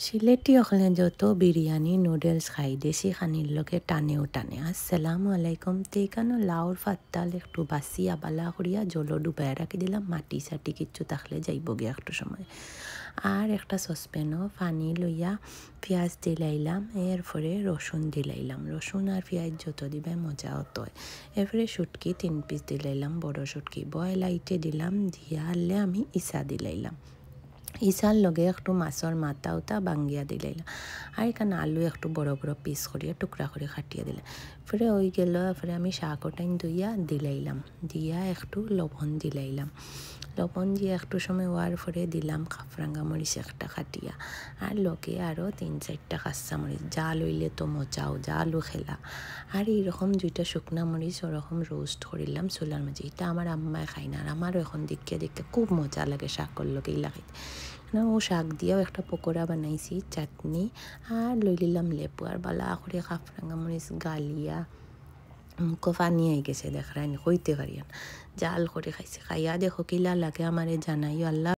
সিলেটি ওখানে যত বিরিয়ানি নুডলস খাই দেশি খানির লোকে টানেও টানে। আসসালামু আলাইকুম। তেকানো লাউর ফাত্তাল একটু বাসি আবালা করিয়া জলো ডুবাই রাখি দিলাম, মাটি সাটি কিচ্ছু থাকলে যাইব গিয়া একটু সময়। আর একটা সসপ্যানও পানি লইয়া পেঁয়াজ দিলাইলাম, এরপরে রসুন দিলাইলাম। রসুন আর পেঁয়াজ যত দিবে মজা হতো। এরপরে শুটকি 3 পিস দিলাইলাম, বড় শুটকি বয় লাইটে দিলাম, দিয়া আনলে আমি ইসা দিলাইলাম। ইসার লগে একটু মাছের মাথা উতা বাঙ্গিয়া দিলাইলাম। আর এখানে আলু একটু বড় বড় পিস করিয়া টুকরা করে কাটিয়ে দিলাম। ফিরে ওই গেল, ফিরে আমি শাকটাইন ধুইয়া দিলাইলাম, দিয়া একটু লবণ দিলাইলাম। লবণ দিয়ে একটু সময় হওয়ার পরে দিলাম কাফরাঙ্গা মরিচ একটা কাটিয়া, আর লগে আরও 3-4টা কাঁচা মরিচ। জাল হইলে তো মজাও, জালও খেলা। আর এইরকম 2টা শুকনা মরিচ ওরকম রোস্ট করিলাম চুলার মাঝে। এটা আমার আম্মায় খাই না, আর আমারও এখন দেখে দেখতে খুব মজা লাগে শাকর লগেই লাগে না। ও শাক দিয়েও একটা পকোড়া বানাইছি, চাটনি, আর লই লিলাম লেবু, আর বালা করে কাফরাঙ্গা মরিচ গালিয়া মুখো পানি আই গেছে, দেখরাইনি কইতে পারিয়ান। জাল করে খাইছে, খাইয়া দেখো কিলা লাগে আমারে জানাইও। আল্লাহ।